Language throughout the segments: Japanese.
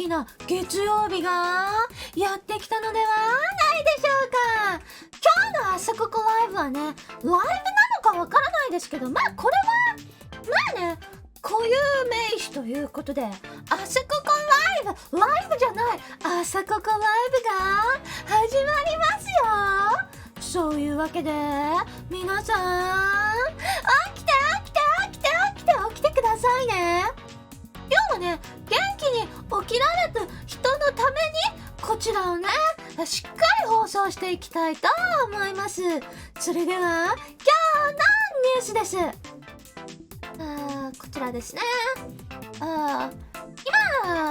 きな月曜日がやってきたのではないでしょうか。今日の朝ここライブはね、ライブなのかわからないですけど、これは固有名詞ということで、朝ここライブじゃない、朝ここライブが始まりますよ。そういうわけで皆さん起きてくださいね。今日はね、元気に起きられた人のためにこちらをね、しっかり放送していきたいと思います。それでは今日のニュースです。こちらですね。今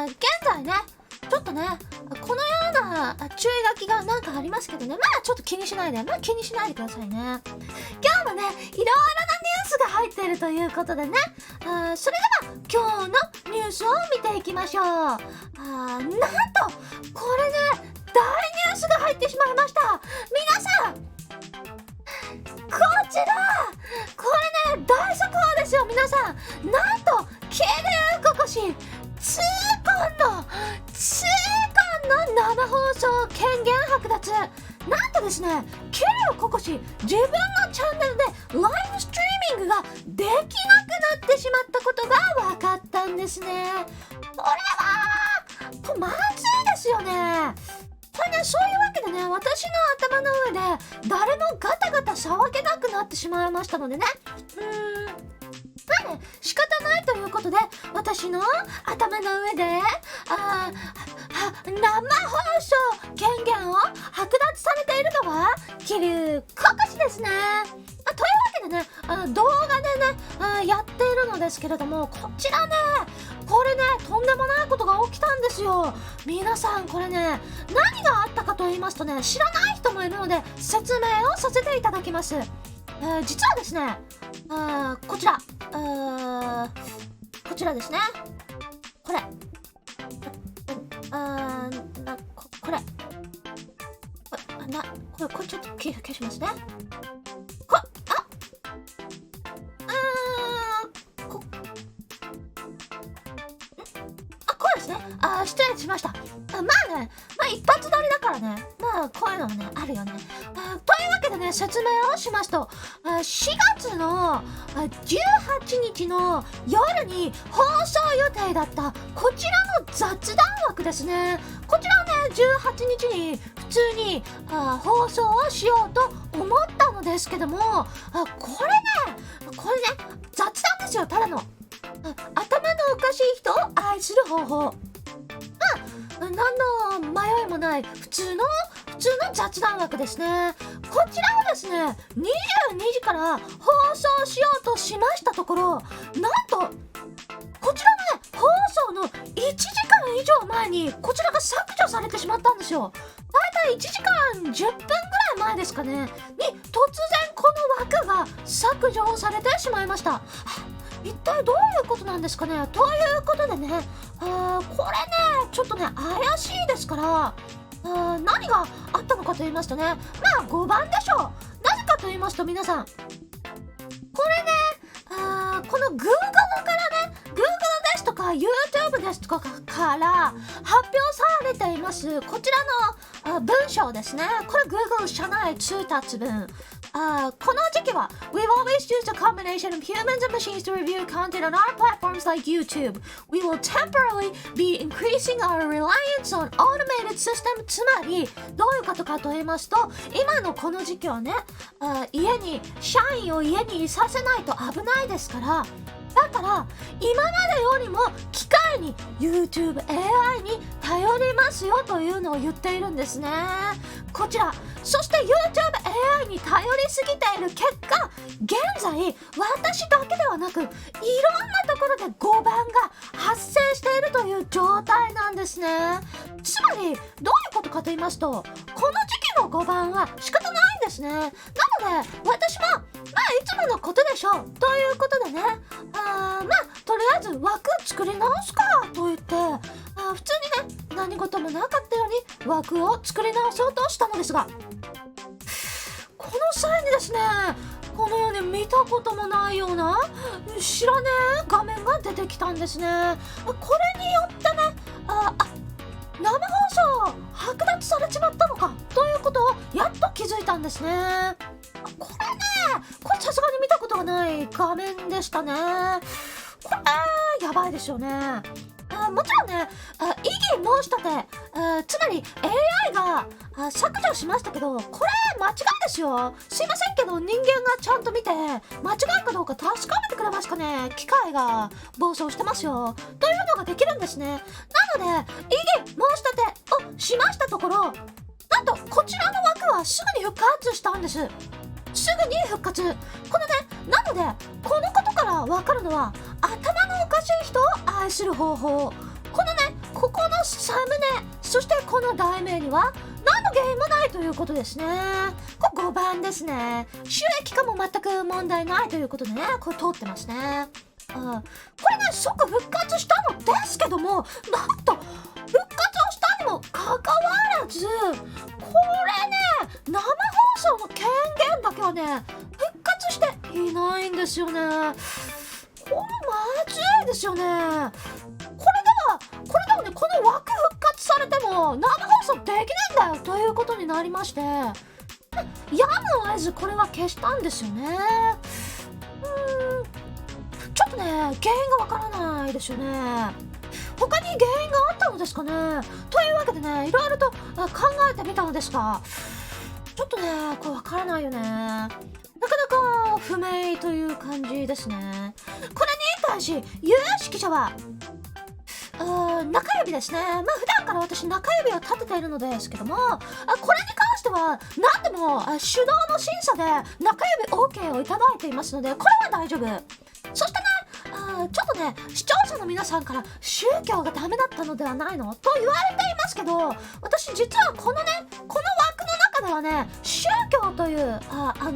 現在ね、ちょっとね、このような注意書きがなんかありますけどね、ちょっと気にしないでくださいね。今日もね、いろいろなニュースが入っているということでね、それでは今日のニュースを見ていきましょう。なんとこれね、大ニュースが入ってしまいました。皆さん、こちらこれね、大速報ですよ。皆さん、なんと桐生ココシ痛恨の生放送権限剥奪。なんとですね、桐生ココシ自分のチャンネルでライブストリーミングができなくなってしまったことが分かったんですね。これまずいですよね。これね、そういうわけでね、私の頭の上で誰もガタガタ騒げなくなってしまいましたのでね、仕方ないということで、私の頭の上で生放送権限を剥奪されているのは桐生ココシですね。というわけでね、動画でね、やっているのですけれども、こちらね、これね、とんでもないことが起きたんですよ。皆さん、これね、何があったかと言いますとね、知らない人もいるので説明をさせていただきます。実はですね、こちらですね、これちょっと消しますね。これですね。失礼しました。一発撮りだからね、こういうのもね、あるよね。というわけでね、説明をしますと、4月の18日の夜に放送予定だったこちらの雑談枠ですね。こちらをね、18日に普通に放送をしようと思ったのですけども、これね、雑談ですよ。ただの頭のおかしい人を愛する方法。何の迷いもない普通の雑談枠ですね。こちらをですね、22時から放送しようとしましたところ、なんとこちらのね、放送の1時間以上前にこちらが削除されてしまったんですよ。だいたい1時間10分ぐらい前ですかね、に突然この枠が削除されてしまいました。一体どういうことなんですかね。ということでね、これね、ちょっとね、怪しいですから、何があったのかと言いますとね、5番でしょう。なぜかと言いますと、皆さん、これね、この Google からね、Google ですとか YouTube ですとかから発表されていますこちらの文章ですね。これ Google 社内通達文。この時期は We've always used a combination of humans and machines to review content on our platforms like YouTube. We will temporarily be increasing our reliance on automated system. つまりどういうことかと言いますと、今のこの時期はね、社員を家にいさせないと危ないですから、だから今までよりも機械に YouTube AI に頼りますよというのを言っているんですね。こちら、そして YouTube AI に頼りすぎている結果、現在私だけではなくいろんなところで誤番が発生しているという状態なんですね。つまりどういうことかと言いますと、この時期の誤番は仕方ないんですね。なので私もいつものことでしょうということでね、とりあえず枠作り直すかと言って、普通にね、何事もなかったように枠を作り直そうとしたのですが、この際にですね、このように見たこともないような知らねえ画面が出てきたんですね。これによってね、生放送剥奪されちまったのかということをやっと気づいたんですね。これさすがに見たことがない画面でしたね。これやばいですよね。もちろんね、異議申し立て、つまり AI が削除しましたけど、これ間違いですよ。すいませんけど、人間がちゃんと見て間違いかどうか確かめてくれますかね。機械が暴走してますよというのができるんですね。なので異議申し立てをしましたところ、なんとこちらの枠はすぐに復活したんです。すぐに復活。このね、なのでこのことから分かるのは、頭のおかしい人を愛する方法。このね、ここのサムネ、そしてこの題名には何の原因もないということですね。これ5番ですね。収益化も全く問題ないということでね、これ通ってますね。これね、即復活したのですけども、なんと復活をしたにもかかわらず、これね、生放送の権限だけはね、復活していないんですよね。これまずいですよね。これではね、この枠復活されても生放送できないんだよということになりまして、やむを得ずこれは消したんですよね。ちょっとね、原因がわからないですよね。他に原因があったのですかね。というわけでね、いろいろと考えてみたのですが、ちょっとね、これわからないよね。なかなか不明という感じですね。これに対し有識者は中指ですね。普段から私中指を立てているのですけども、これに関しては何でも手動の審査で中指 OK をいただいていますので、これは大丈夫。そしてね、ちょっとね、視聴者の皆さんから宗教がダメだったのではないのと言われていますけど、私実はこの枠の中ではね、宗教という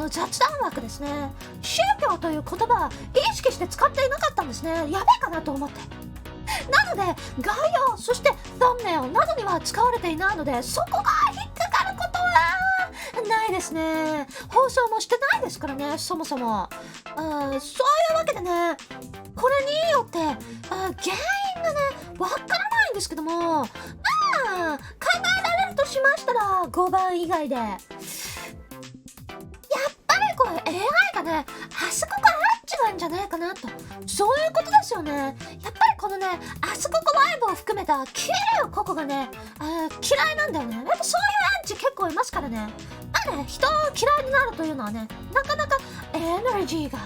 雑談枠ですね、宗教という言葉は意識して使っていなかったんですね。やべえかなと思って。なので概要、そしてサムネイルなどには使われていないので、そこが引っかかることはないですね。放送もしてないですからね、そもそも。そういうわけでね、これによって原因がね、わからないんですけども、考えられるとしましたら5番以外で、やっぱりこれ AI がね、あそこから入っちまうんじゃないかなと、そういうことですよね。やっぱりこのね、あそこライブを含めたキレるココがね、嫌いなんだよね。やっぱそういうアンチ結構いますからね。人を嫌いになるというのはね、なかなかエネルギーが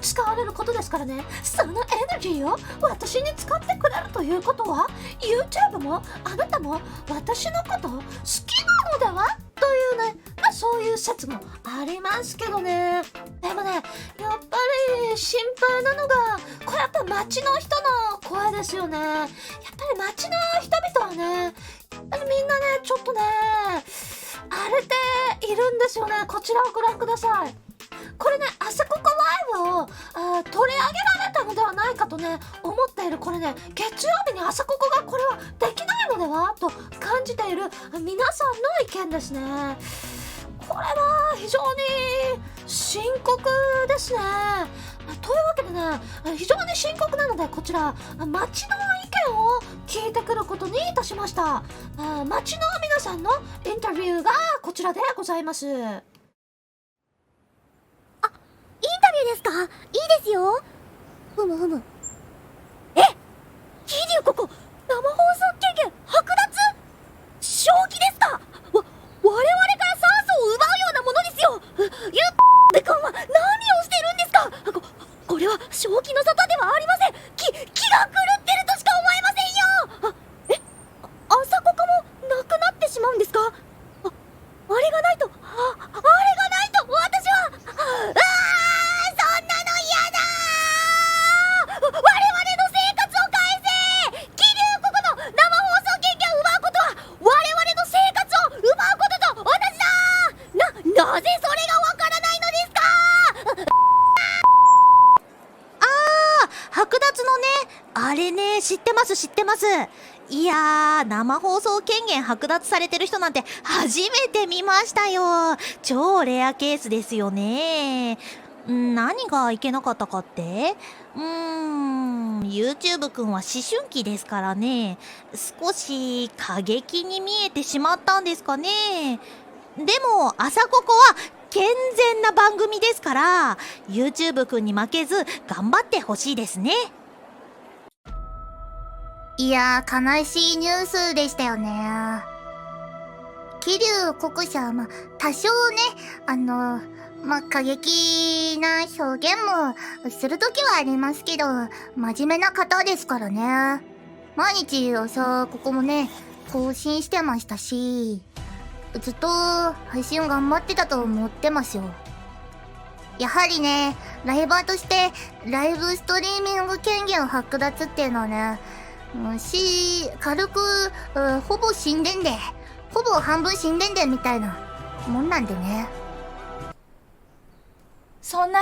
使われることですからね。そのエネルギーを私に使ってくれるということは、 YouTube もあなたも私のこと好きなのではというね、そういう説もありますけどね。でもね、やっぱり心配なのが、これやっぱ街の人の声ですよね。やっぱり街の人々はね、やっぱりみんなね、ちょっとね、荒れているんですよね。こちらをご覧ください。これね、あそこライブを取り上げられたのではないかとね、思っている。これね、月曜日にあそこがこれはできないのではと感じている皆さんの意見ですね。これは非常に深刻ですね。というわけでね、非常に深刻なので、こちら街の意見を聞いてくることにいたしました。街の皆さんのインタビューがこちらでございます。インタビューですか？いいですよ。ふむ。桐生ここ、生放送権限剥奪？正気ですか？我々から酸素を奪うようなものですよ。ゆっ君は何をしてるんですか？これは正気の沙汰ではありません。気が狂ってるとしか思えませんよ。朝コカもなくなってしまうんですか？あれがないと、私は、そんなの嫌だー。我々の生活を返せ。桐生ここの生放送権限を奪うことは我々の生活を奪うことと同じだ。なぜそれがわからないのですか？剥奪のね、あれね、知ってます。いやー、生放送権限剥奪されてる人なんて初めて見ましたよ。超レアケースですよね。何がいけなかったかって？YouTube くんは思春期ですからね。少し過激に見えてしまったんですかね。でも、朝ここは健全な番組ですから、YouTube くんに負けず頑張ってほしいですね。いやー、悲しいニュースでしたよね。桐生国社は多少ね、過激な表現もするときはありますけど、真面目な方ですからね。毎日朝ここもね、更新してましたし、ずっと配信を頑張ってたと思ってますよ。やはりね、ライバーとしてライブストリーミング権限を剥奪っていうのはね、軽く、ほぼ死んでんで、ほぼ半分死んでんでみたいなもんなんでね。そんな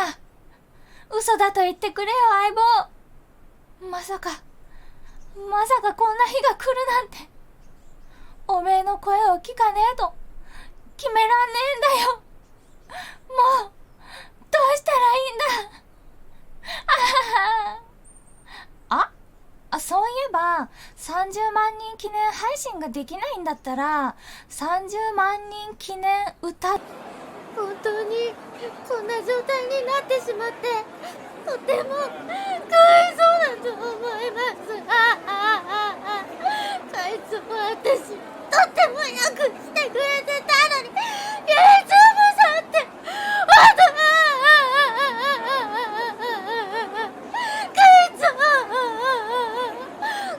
嘘だと言ってくれよ、相棒。まさかこんな日が来るなんて。おめえの声を聞かねえと決めらんねえんだよ。もうどうしたらいいんだ。そういえば30万人記念配信ができないんだったら30万人記念歌、本当にこんな状態になってしまってとてもかわいそうだと思います。かいつも私とってもよくしてくれてたのに YouTube さんってかいつも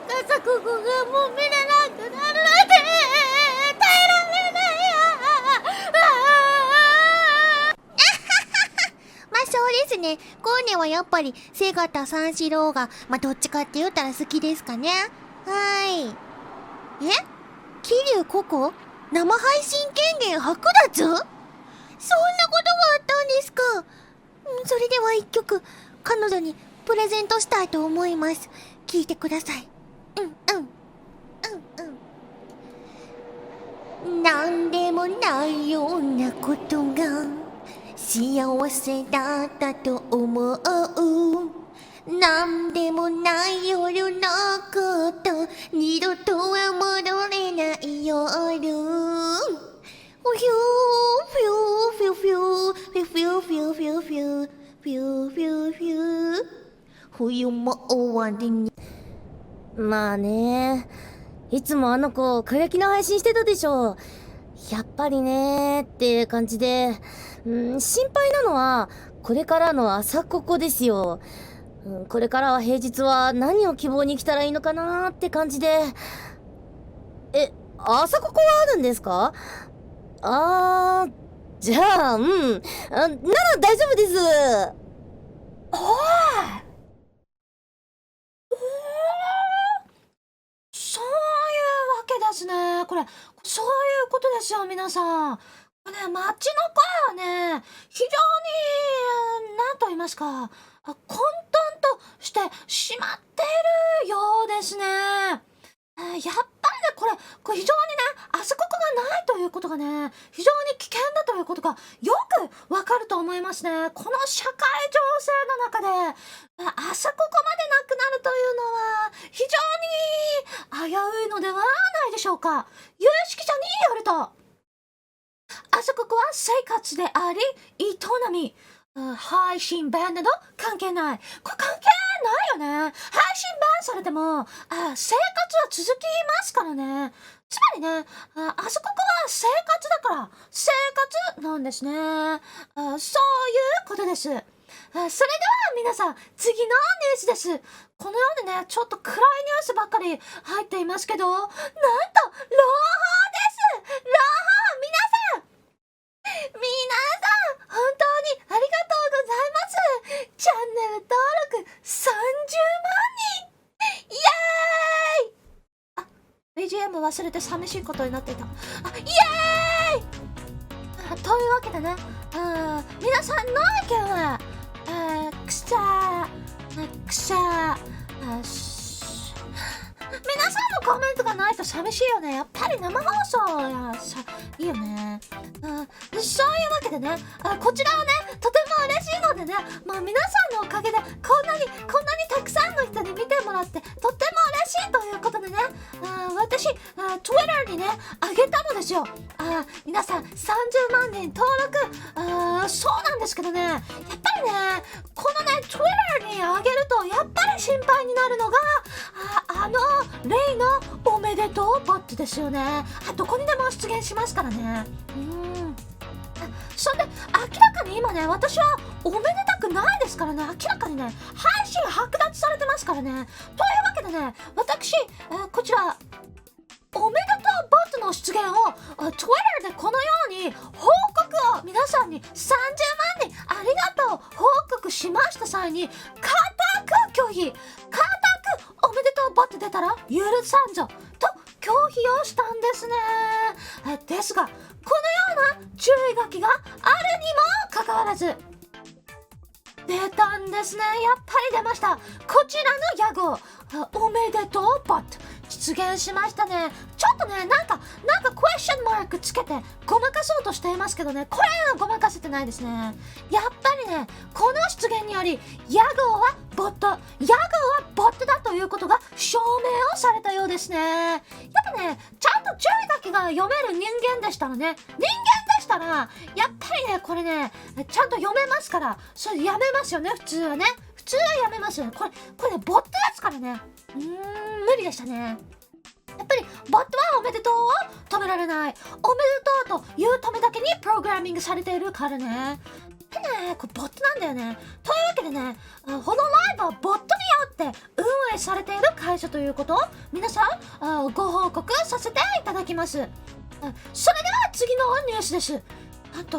朝ここがもう見れなくなるなんて耐えられないや。そうですね。コーネはやっぱり瀬形三四郎が、どっちかって言ったら好きですかね。桐生ココ生配信権限剥奪？そんなことがあったんですか。それでは一曲彼女にプレゼントしたいと思います。聞いてください。なんでもないようなことが幸せだったと思う。なんでもない夜のこと、二度とは戻れない夜。フューフューフューフューフューフューフューフューフューフューフュー、冬も終わりに。まあね、いつもあの子過激な配信してたでしょ。やっぱりねーって感じで、心配なのはこれからの朝ここですよ。これからは平日は何を希望に来たらいいのかなーって感じで。朝ここはあるんですか？じゃあ、なら大丈夫です。そういうわけですね。これ、そういうことですよ、皆さん。これね、街の声はね、非常に、なんと言いますか、混沌としてしまっているようですね。やっぱりね、これ非常にね、あそこがないということがね、非常に危険だということがよくわかると思いますね。この社会情勢の中で、あそこまでなくなるというのは、非常に危ういのではないでしょうか。有識者によると、あそこは生活であり、営み。配信版など関係ない。これ関係ないよね。配信版されても、生活は続きますからね。つまりね、あそこは生活だから、生活なんですね。そういうことです。それでは皆さん、次のニュースです。このようにね、ちょっと暗いニュースばっかり入っていますけど、なんと、朗報です。朗報、皆さん本当にありがとうございます。チャンネル登録30万人、イエーイ。BGM 忘れて寂しいことになっていた。イエーイ。というわけでね、皆さんの意見は、皆さんのコメントがないと寂しいよね。やっぱり生放送いいよね。そういうわけでね、こちらはね、とても嬉しいののでね、まあ皆さんのおかげでこんなにたくさんの人に見てもらってとっても嬉しいということでね、私Twitter にねあげたのですよ。皆さん30万人登録、そうなんですけどね、やっぱりねこのね Twitter にあげるとやっぱり心配になるのがレイのおめでとうボットですよね。どこにでも出現しますからね。そんで明らかに今ね私はおめでたくないですからね。明らかにね配信剥奪されてますからね。というわけでね私、こちらおめでとうボットの出現をTwitter でこのように報告を皆さんに30万人ありがとう報告しました際に固く拒否、固くおめでとうボット出たら許さんぞと拒否をしたんですね。ですがこのような注意書きがあるにもかかわらず出たんですね。やっぱり出ました。こちらの屋号おめでとうボット出現しましたね。ちょっとねなんかクエスチョンマークつけてごまかそうとしていますけどね、これはごまかせてないですね。やっぱりねこの出現により屋号はボットだということが証明をされたようですね。やっぱねちゃんと注意書きが読める人間でしたらね、やっぱりねこれねちゃんと読めますから、それやめますよね。普通はやめますよね。これねボットですからね。無理でしたね。やっぱりボットはおめでとうを止められない、おめでとうというためだけにプログラミングされているからね。でねこれボットなんだよね。というわけでねこのライブはボットによって運営されている会社ということを皆さんご報告させていただきます。それでは次のニュースです。なんと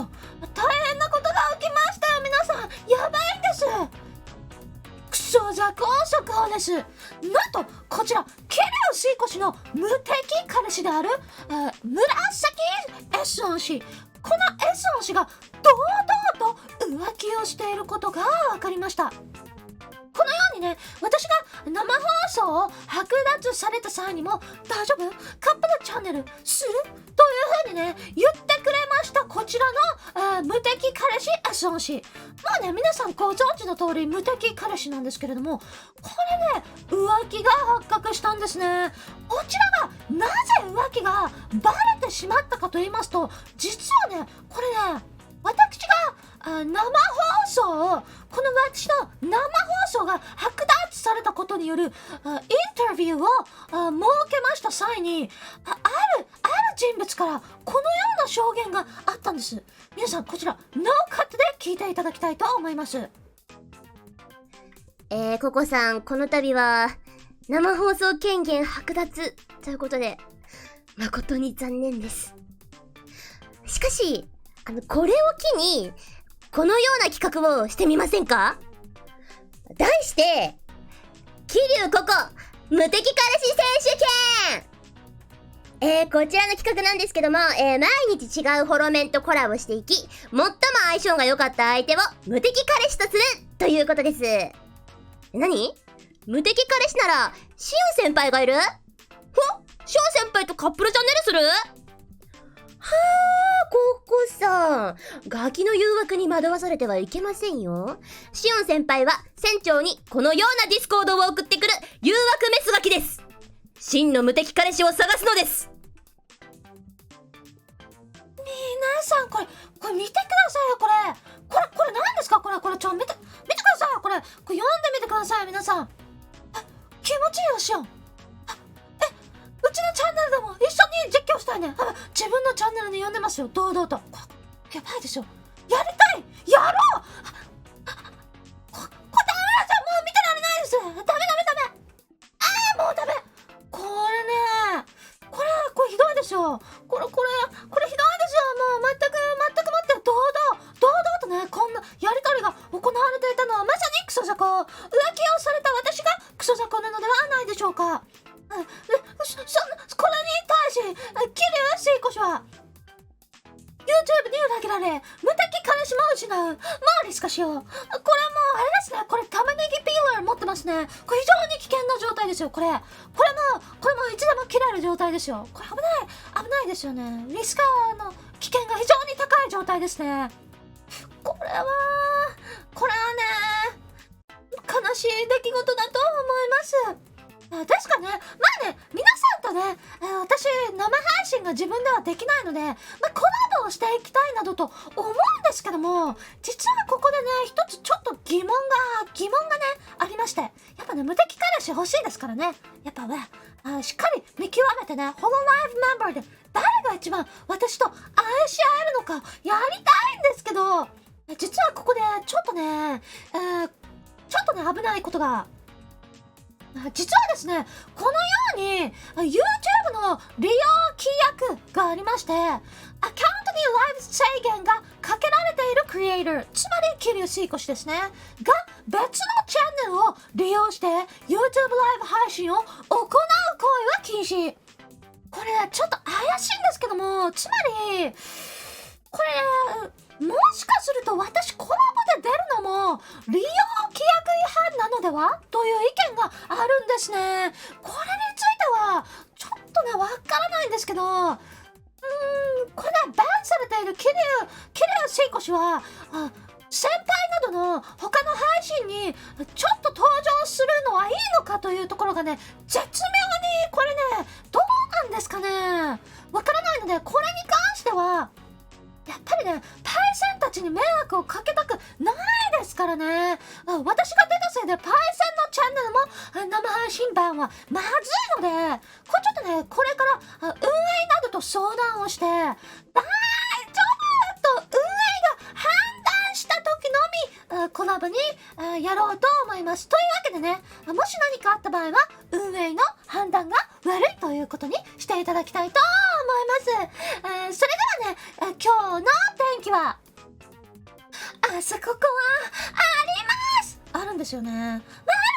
大変なことが起きましたよ皆さん。やばいんです。クソザコ速報です。なんとこちら桐生水子氏の無敵彼氏である紫エッソン氏、このエッソン氏が堂々と浮気をしていることが分かりました。このようにね私が生放送を剥奪された際にも大丈夫カップルチャンネルするというふうにね言ってくれました。こちらの無敵彼氏エッソン氏、まあね皆さんご存知の通り無敵彼氏なんですけれども、これね浮気が発覚したんですね。こちらがなぜ浮気がバレてしまったかと言いますと、実はねこれね私が生放送をこの私の生放送が剥奪されたことによるインタビューを設けました際にある人物からこのような証言があったんです。皆さんこちらノーカットで聞いていただきたいと思います。ココさん、この度は生放送権限剥奪ということで誠に残念です。しかしこれを機にこのような企画をしてみませんか？題して桐生ココ無敵彼氏選手権。こちらの企画なんですけども、毎日違うフォロメンとコラボしていき、最も相性が良かった相手を無敵彼氏とするということです。何？無敵彼氏ならシオン先輩がいる？シオン先輩とカップルチャンネルする？はあ、ココさん、ガキの誘惑に惑わされてはいけませんよ。シオン先輩は船長にこのようなディスコードを送ってくる誘惑メスガキです。真の無敵彼氏を探すのです。皆さんこれ見てくださいよ。これ何ですか？これ見てくださいよ。これ読んでみてください皆さん。気持ちいいよシオン。うちのチャンネルでも一緒に実況したいね。自分のチャンネルに呼んでますよ堂々と。やばいでしょ。やりたい、やろう。これダメだじゃん、もう見てられないです。ダメもうダメ。これひどいでしょ。これひどいですよ。もう全く待って、堂々とねこんなやりとりが行われていたのはまさにクソザコ。浮気をされた私がクソザコなのではないでしょうか。これに対し桐生水子氏は YouTube に裏切られ無敵彼氏も失う。マーリスカしよう。これもうあれですね。これ玉ねぎピーラー持ってますね。これ非常に危険な状態ですよ。これもいつでも切れる状態ですよ。これ危ないですよね。リスカの危険が非常に高い状態ですね。これはこれはね、悲しい出来事だと思います。確かね、皆さんとね、私生配信が自分ではできないので、コラボをしていきたいなどと思うんですけども、実はここでね、一つちょっと疑問がね、ありまして、やっぱね、無敵彼氏欲しいですからね。やっぱね、しっかり見極めてね、ホロライブメンバーで誰が一番私と愛し合えるのかやりたいんですけど、実はここでちょっとね、危ないことが、実はですね、このように YouTube の利用規約がありまして、アカウントにライブ制限がかけられているクリエイター、つまり桐生水越ですね、が別のチャンネルを利用して YouTube ライブ配信を行う行為は禁止。これちょっと怪しいんですけども、つまりこれもしかすると私コラボで出るのも利用規約違反なのではという意見があるんですね。これについてはちょっとね、わからないんですけど、これバンされている桐生水越は先輩などの他の配信にちょっと登場するのはいいのかというところがね、絶妙にこれね、どうなんですかね、わからないので、これに関してはやっぱりね、パイセンたちに迷惑をかけたくないですからね。私が出たせいでパイセンのチャンネルも生配信版はまずいので、これちょっとね、これから運営などと相談をして、大丈夫と運営が判断した時のみコラボにやろうと思います。というわけでね、もし何かあった場合は運営の判断が悪いということにしていただきたいと思います。それではね、今日の天気はここはありますあるんですよね。ある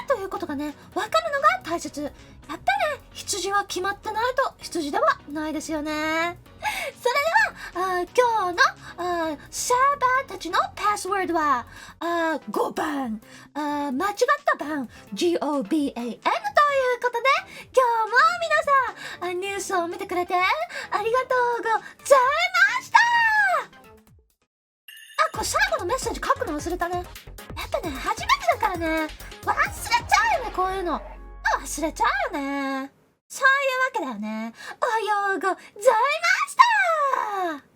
ということがね、分かるのが大切。やっぱりね、羊は決まってないと羊ではないですよね。それでは今日のサーバーたちのパスワードは5番、間違った番 GOBAN ということで、今日も皆さんニュースを見てくれてありがとうございました。これ最後のメッセージ書くの忘れたね。やっぱね、初めてだからね、忘れちゃうよね、こういうの忘れちゃうよね。そういうわけだよね。おはようございました。